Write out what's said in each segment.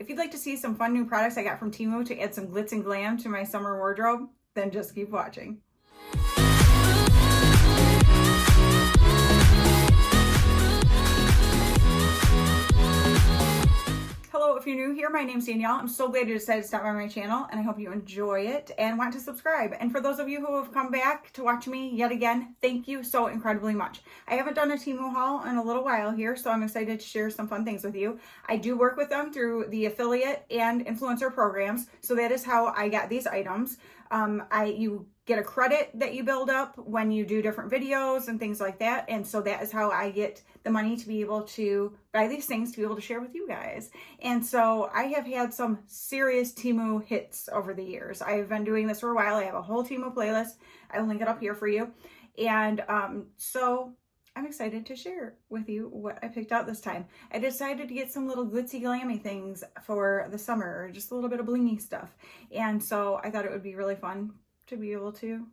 If you'd like to see some fun new products I got from Temu to add some glitz and glam to my summer wardrobe, then just keep watching. Hello, if you're new here, my name's Danielle. I'm so glad you decided to stop by my channel, and I hope you enjoy it and want to subscribe. And for those of you who have come back to watch me yet again, thank you so incredibly much. I haven't done a Temu haul in a little while here, so I'm excited to share some fun things with you. I do work with them through the affiliate and influencer programs, so that is how I got these items. You get a credit that you build up when you do different videos and things like that, and so that is how I get the money to be able to buy these things to be able to share with you guys. And so I have had some serious Temu hits over the years. I've been doing this for a while. I have a whole Temu playlist. I'll link it up here for you. And so I'm excited to share with you what I picked out this time. I decided to get some little glitzy glammy things for the summer, just a little bit of blingy stuff. And so I thought it would be really fun to be able to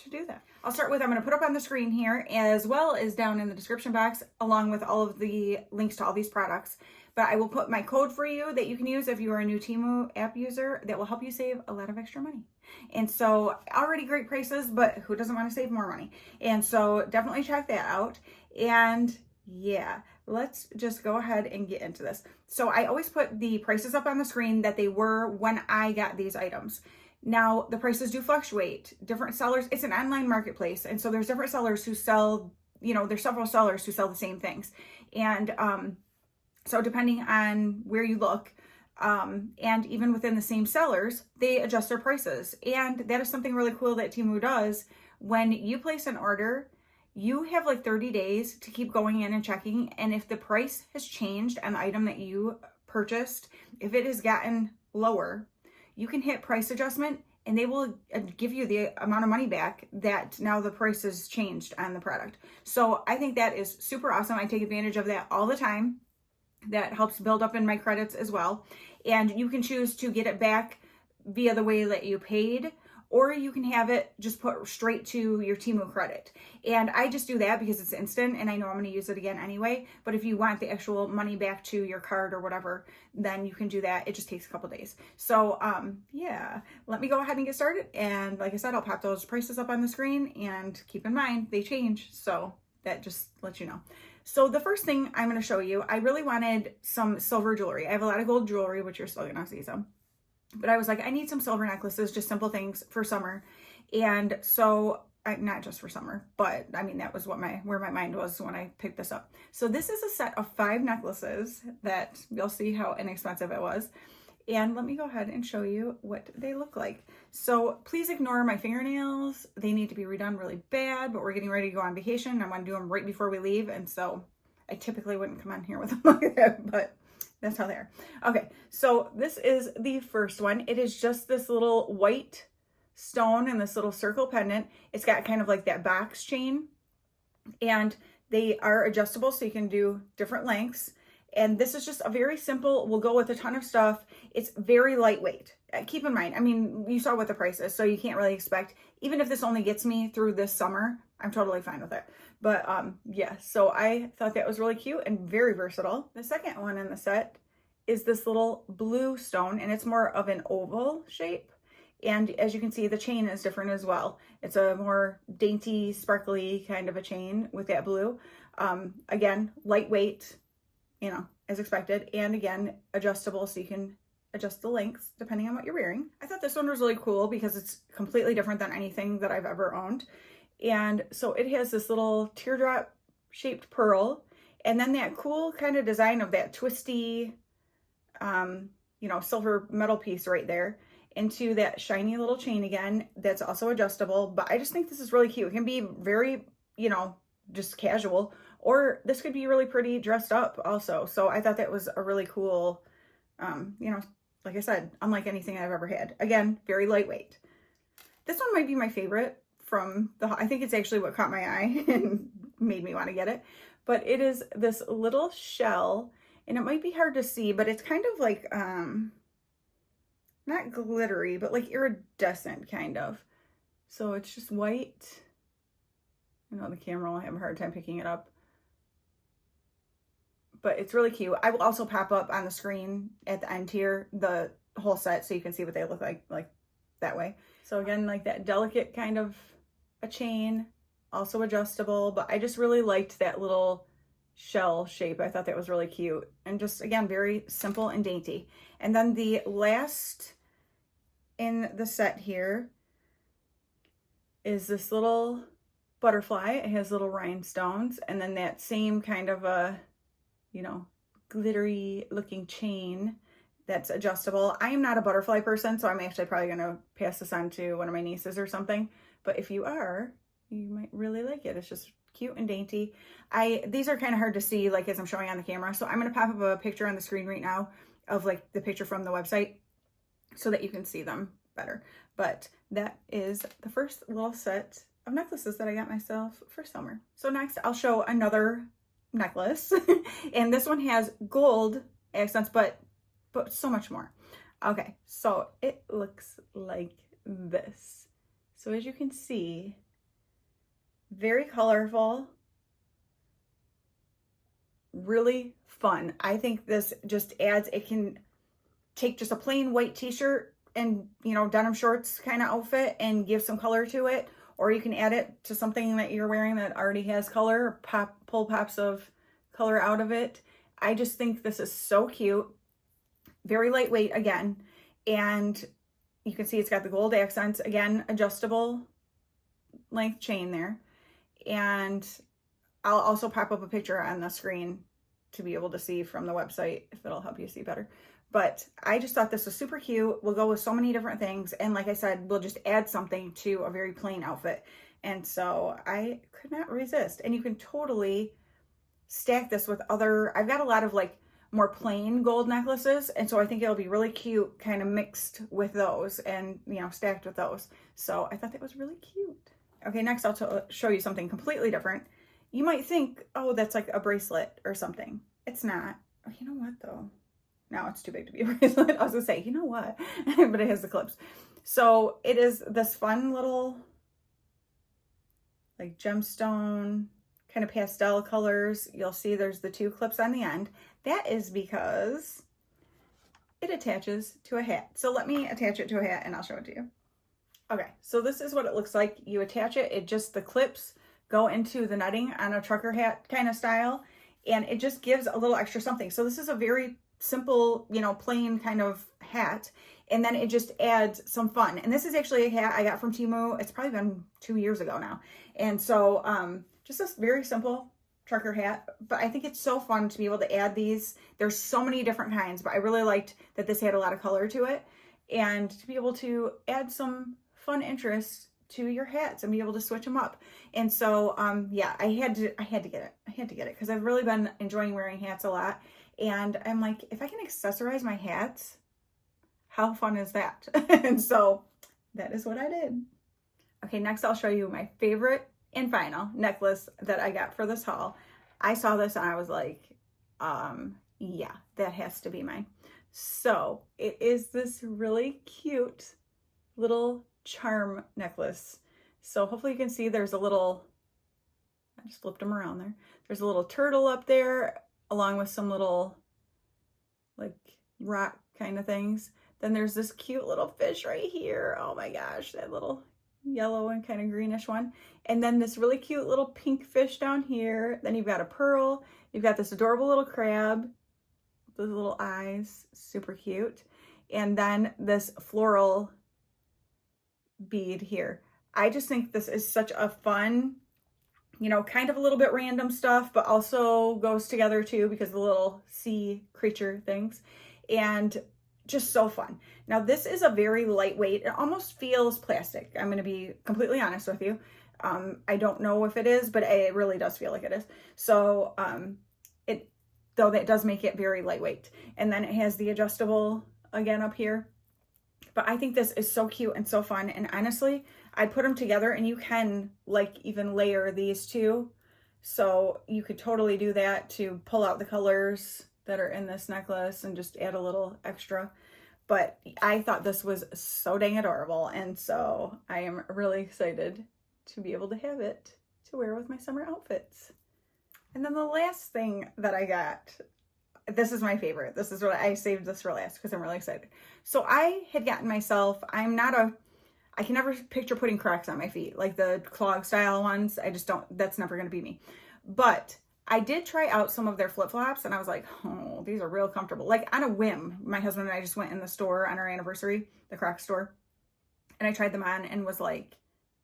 do that. I'll start with, I'm going to put up on the screen here as well as down in the description box, along with all of the links to all these products. But I will put my code for you that you can use if you are a new Temu app user that will help you save a lot of extra money. And so already great prices, but who doesn't want to save more money? And so definitely check that out. And yeah, let's just go ahead and get into this. So I always put the prices up on the screen that they were when I got these items. Now, the prices do fluctuate. Different sellers, it's an online marketplace. And so there's different sellers who sell, there's several sellers who sell the same things. And so depending on where you look, and even within the same sellers, they adjust their prices. And that is something really cool that Temu does. When you place an order, you have like 30 days to keep going in and checking. And if the price has changed on the item that you purchased, if it has gotten lower, you can hit price adjustment and they will give you the amount of money back that now the price has changed on the product. So I think that is super awesome. I take advantage of that all the time. That helps build up in my credits as well. And you can choose to get it back via the way that you paid, or you can have it just put straight to your Temu credit. And I just do that because it's instant and I know I'm going to use it again anyway. But if you want the actual money back to your card or whatever, then you can do that. It just takes a couple days. So yeah, let me go ahead and get started. And like I said, I'll pop those prices up on the screen, and keep in mind they change. So that just lets you know. So the first thing I'm going to show you, I really wanted some silver jewelry. I have a lot of gold jewelry, which you're still going to see some. But I was like, I need some silver necklaces, just simple things for summer. And so, not just for summer, but I mean, that was what where my mind was when I picked this up. So this is a set of 5 necklaces that you'll see how inexpensive it was. And let me go ahead and show you what they look like. So please ignore my fingernails. They need to be redone really bad, but we're getting ready to go on vacation. I want to do them right before we leave. And so I typically wouldn't come on here with them like that, but that's how they are. Okay, so this is the first one. It is just this little white stone and this little circle pendant. It's got kind of like that box chain, and they are adjustable so you can do different lengths. And this is just a very simple, will go with a ton of stuff. It's very lightweight. Keep in mind, I mean, you saw what the price is, so you can't really expect, even if this only gets me through this summer, I'm totally fine with it. But yeah, so I thought that was really cute and very versatile. The second one in the set is this little blue stone, and it's more of an oval shape. And as you can see, the chain is different as well. It's a more dainty, sparkly kind of a chain with that blue. Again, lightweight, as expected. And again, adjustable, so you can adjust the lengths depending on what you're wearing. I thought this one was really cool because it's completely different than anything that I've ever owned. And so it has this little teardrop shaped pearl, and then that cool kind of design of that twisty, silver metal piece right there into that shiny little chain again. That's also adjustable, but I just think this is really cute. It can be very, just casual, or this could be really pretty dressed up also. So I thought that was a really cool, like I said, unlike anything I've ever had. Again, very lightweight. This one might be my favorite from I think it's actually what caught my eye and made me want to get it. But it is this little shell, and it might be hard to see, but it's kind of like, not glittery, but like iridescent kind of. So it's just white. I know the camera will have a hard time picking it up. but it's really cute. I will also pop up on the screen at the end here the whole set so you can see what they look like that way. So again, like that delicate kind of a chain, also adjustable, but I just really liked that little shell shape. I thought that was really cute, and just again, very simple and dainty. And then the last in the set here is this little butterfly. It has little rhinestones, and then that same kind of a, you know, glittery looking chain that's adjustable. I am not a butterfly person, so I'm actually probably gonna pass this on to one of my nieces or something, but if you are, you might really like it. It's just cute and dainty. These are kind of hard to see like as I'm showing on the camera, so I'm gonna pop up a picture on the screen right now of like the picture from the website so that you can see them better. But that is the first little set of necklaces that I got myself for summer. So next I'll show another necklace and this one has gold accents, but so much more. Okay, so it looks like this. So as you can see, very colorful, really fun. I think this just adds, it can take just a plain white t-shirt and, you know, denim shorts kind of outfit and give some color to it, or you can add it to something that you're wearing that already has color, pull pops of color out of it. I just think this is so cute, very lightweight again, and you can see it's got the gold accents, again, adjustable length chain there. And I'll also pop up a picture on the screen to be able to see from the website if it'll help you see better. But I just thought this was super cute. We'll go with so many different things. And like I said, we'll just add something to a very plain outfit. And so I could not resist. And you can totally stack this with other, I've got a lot of like more plain gold necklaces. And so I think it'll be really cute kind of mixed with those and, you know, stacked with those. So I thought that was really cute. Okay, next I'll show you something completely different. You might think, oh, that's like a bracelet or something. It's not. Oh, you know what though? No, it's too big to be a bracelet. I was gonna say, you know what? But it has the clips. So it is this fun little like gemstone kind of pastel colors. You'll see there's the two clips on the end. That is because it attaches to a hat. So let me attach it to a hat and I'll show it to you. Okay, so this is what it looks like. You attach it, it just, the clips go into the netting on a trucker hat kind of style, and it just gives a little extra something. So this is a very simple, you know, plain kind of hat, and then it just adds some fun. And this is actually a hat I got from Temu. It's probably been 2 years ago now. And so just this very simple trucker hat, but I think it's so fun to be able to add these. There's so many different kinds, but I really liked that this had a lot of color to it, and to be able to add some fun interest to your hats and be able to switch them up. And so yeah, I had to get it because I've really been enjoying wearing hats a lot, and I'm like, if I can accessorize my hats, how fun is that? And so that is what I did. Okay, next I'll show you my favorite and final necklace that I got for this haul. I saw this and I was like, yeah, that has to be mine. So it is this really cute little charm necklace. So hopefully you can see there's a little, I just flipped them around there. There's a little turtle up there along with some little like rock kind of things. Then there's this cute little fish right here. Oh my gosh, that little yellow and kind of greenish one. And then this really cute little pink fish down here. Then you've got a pearl. You've got this adorable little crab, those little eyes, super cute. And then this floral bead here. I just think this is such a fun, you know, kind of a little bit random stuff, but also goes together too because of the little sea creature things, and just so fun. Now this is a very lightweight, it almost feels plastic. I'm going to be completely honest with you. I don't know if it is, but it really does feel like it is. So though that does make it very lightweight. And then it has the adjustable again up here. But I think this is so cute and so fun. And honestly, I'd put them together, and you can like even layer these two. So you could totally do that to pull out the colors that are in this necklace and just add a little extra. But I thought this was so dang adorable. And so I am really excited to be able to have it to wear with my summer outfits. And then the last thing that I got this is my favorite. This is what I saved this for last because I'm really excited. So I had gotten myself, I can never picture putting Crocs on my feet, like the clog style ones. I just don't, that's never going to be me. But I did try out some of their flip-flops and I was like, oh, these are real comfortable. Like on a whim, my husband and I just went in the store on our anniversary, the Crocs store, and I tried them on and was like,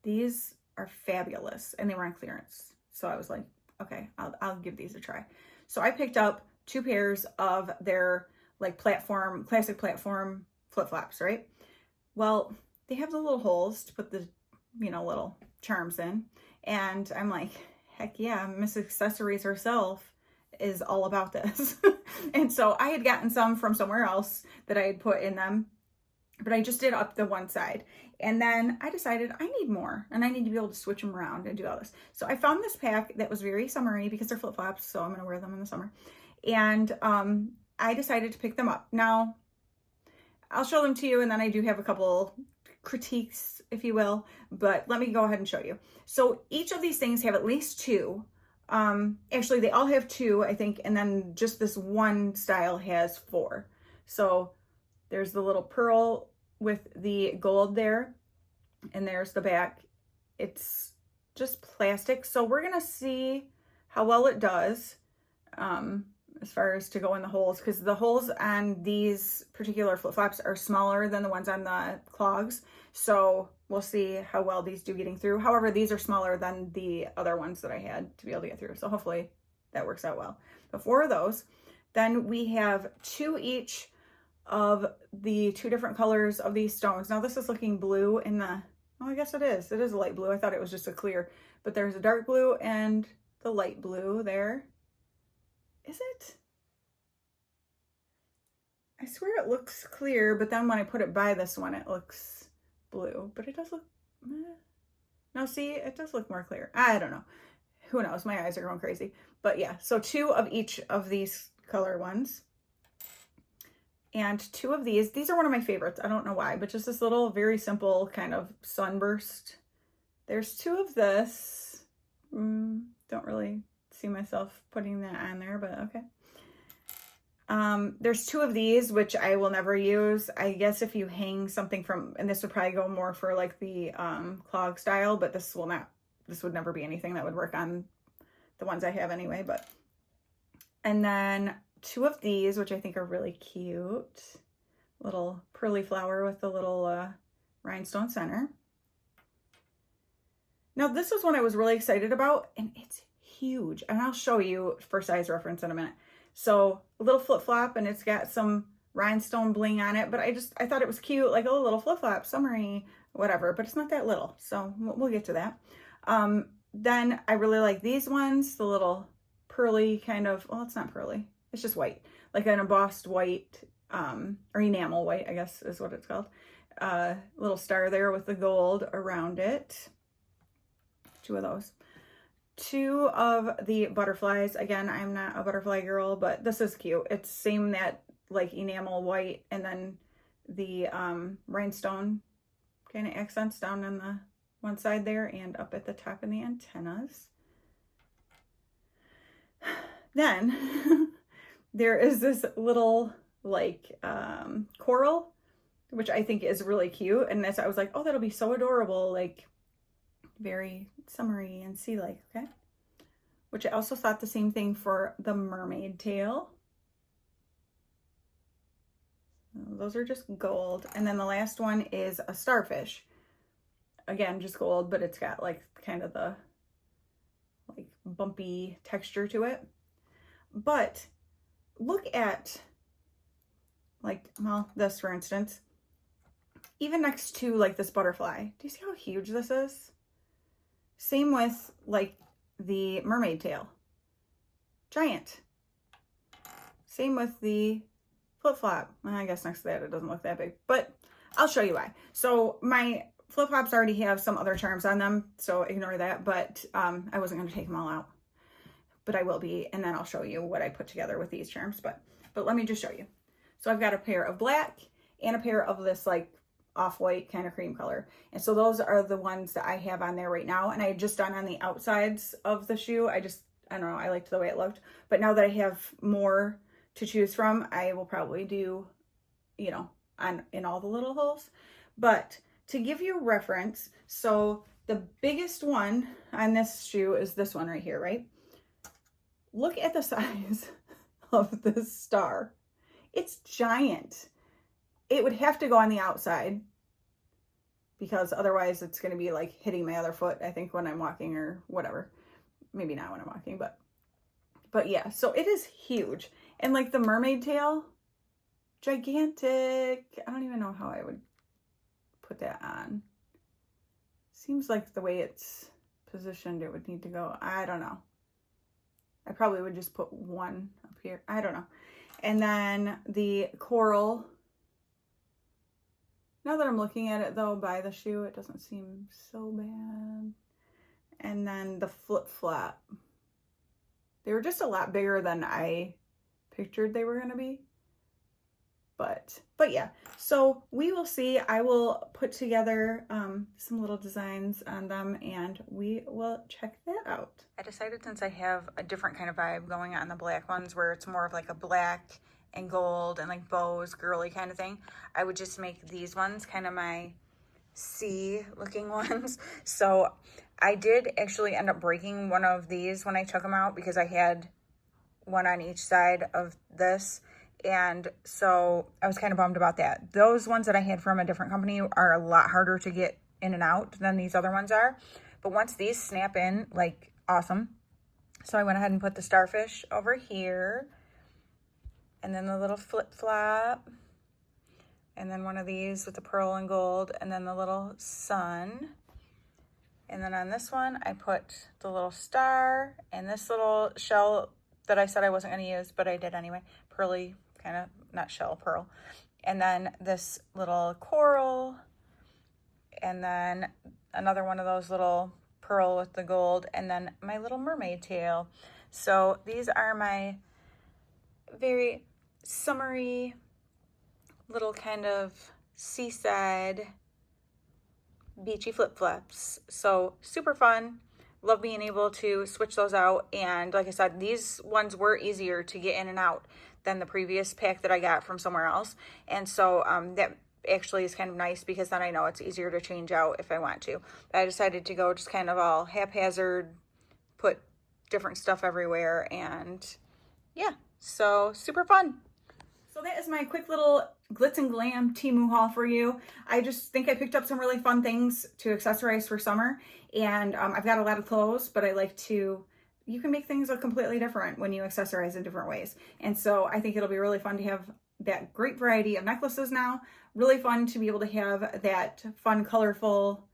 these are fabulous. And they were on clearance. So I was like, okay, I'll give these a try. So I picked up 2 pairs of their like classic platform flip-flops, right? Well, they have the little holes to put the, little charms in. And I'm like, heck yeah, Miss Accessories herself is all about this. And so I had gotten some from somewhere else that I had put in them, but I just did up the one side. And then I decided I need more and I need to be able to switch them around and do all this. So I found this pack that was very summery because they're flip-flops, so I'm going to wear them in the summer. And I decided to pick them up. Now, I'll show them to you, and then I do have a couple critiques, if you will, but let me go ahead and show you. So each of these things have at least 2. Actually, they all have 2, I think, and then just this one style has 4. So there's the little pearl with the gold there, and there's the back. It's just plastic, so we're gonna see how well it does as far as to go in the holes, because the holes on these particular flip-flops are smaller than the ones on the clogs, so we'll see how well these do getting through. However, these are smaller than the other ones that I had to be able to get through, so hopefully that works out well. But 4 of those. Then we have 2 each of the 2 different colors of these stones. Now this is looking blue in the, oh, I guess it is. It is a light blue. I thought it was just a clear, but there's a dark blue and the light blue there. Is it? I swear it looks clear, but then when I put it by this one, it looks blue, but it does look, no, see, it does look more clear. I don't know. Who knows? My eyes are going crazy. But yeah, so 2 of each of these color ones. And 2 of these are one of my favorites. I don't know why, but just this little, very simple kind of sunburst. There's 2 of this. Don't really see myself putting that on there, but okay. There's 2 of these, which I will never use. I guess if you hang something from, and this would probably go more for like the clog style, but this would never be anything that would work on the ones I have anyway, but. And then 2 of these, which I think are really cute. Little pearly flower with the little rhinestone center. Now this is one I was really excited about, and it's huge. And I'll show you for size reference in a minute. So a little flip-flop, and it's got some rhinestone bling on it, but I thought it was cute, like a little flip-flop, summery, whatever, but it's not that little. So we'll get to that. Then I really like these ones, the little pearly kind of, well, it's not pearly. It's just white, like an embossed white, or enamel white, I guess is what it's called. Little star there with the gold around it. 2 of those. 2 of the butterflies. Again, I'm not a butterfly girl, but this is cute. It's same that like enamel white, and then the rhinestone kind of accents down on the one side there and up at the top in the antennas. Then there is this little like coral, which I think is really cute. And I was like, oh, that'll be so adorable. Like very summery and sea-like, okay? Which I also thought the same thing for the mermaid tail. Those are just gold. And then the last one is a starfish. Again, just gold, but it's got like kind of the like bumpy texture to it. But look at like, well, this for instance, even next to like this butterfly. Do you see how huge this is? Same with like the mermaid tail. Giant. Same with the flip-flop. I guess next to that it doesn't look that big, but I'll show you why. So my flip-flops already have some other charms on them, so ignore that, but I wasn't going to take them all out. But I will be, and then I'll show you what I put together with these charms, but let me just show you. So I've got a pair of black and a pair of this like off-white kind of cream color. And so those are the ones that I have on there right now. And I had just done on the outsides of the shoe. I don't know, I liked the way it looked. But now that I have more to choose from. I will probably do, you know, in all the little holes. But to give you reference, so the biggest one on this shoe is this one right here, right? Look at the size of this star. It's giant. It would have to go on the outside because otherwise it's going to be like hitting my other foot, I think, when I'm walking or whatever. Maybe not when I'm walking, but yeah, so it is huge. And like the mermaid tail, gigantic. I don't even know how I would put that on. Seems like the way it's positioned, it would need to go. I don't know. I probably would just put one up here. I don't know. And then the coral. Now that I'm looking at it though, by the shoe, it doesn't seem so bad. And then the flip-flop. They were just a lot bigger than I pictured they were going to be. But yeah, so we will see. I will put together some little designs on them and we will check that out. I decided, since I have a different kind of vibe going on the black ones where it's more of like a black and gold and like bows, girly kind of thing, I would just make these ones kind of my C looking ones. So I did actually end up breaking one of these when I took them out because I had one on each side of this. And so I was kind of bummed about that. Those ones that I had from a different company are a lot harder to get in and out than these other ones are. But once these snap in, like, awesome. So I went ahead and put the Starfish over here. And then the little flip-flop. And then one of these with the pearl and gold. And then the little sun. And then on this one, I put the little star. And this little shell that I said I wasn't going to use, but I did anyway. Pearly, kind of, not shell, pearl. And then this little coral. And then another one of those little pearl with the gold. And then my little mermaid tail. So these are my very summery little kind of seaside beachy flip-flops. So super fun. Love being able to switch those out. And like I said, these ones were easier to get in and out than the previous pack that I got from somewhere else. And so that actually is kind of nice because then I know it's easier to change out if I want to. But I decided to go just kind of all haphazard, put different stuff everywhere. And yeah, so super fun. So that is my quick little glitz and glam Temu haul for you. I just think I picked up some really fun things to accessorize for summer. And I've got a lot of clothes, but I like to, you can make things look completely different when you accessorize in different ways. And so I think it'll be really fun to have that great variety of necklaces now. Really fun to be able to have that fun, colorful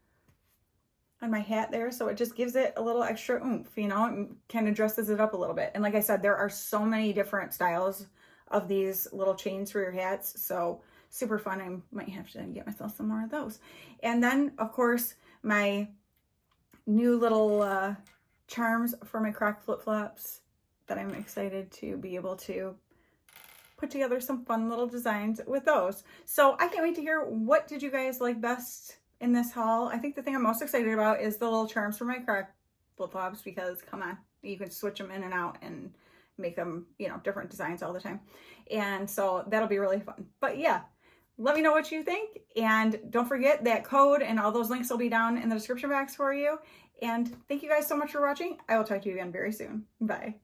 on my hat there. So it just gives it a little extra oomph, you know, and kind of dresses it up a little bit. And like I said, there are so many different styles of these little chains for your hats. So super fun. I might have to get myself some more of those. And then of course, my new little charms for my Croc flip-flops that I'm excited to be able to put together some fun little designs with those. So I can't wait to hear, what did you guys like best in this haul? I think the thing I'm most excited about is the little charms for my Croc flip-flops, because come on, you can switch them in and out and make them, you know, different designs all the time. And so that'll be really fun. But yeah, let me know what you think. And don't forget that code and all those links will be down in the description box for you. And thank you guys so much for watching. I will talk to you again very soon. Bye.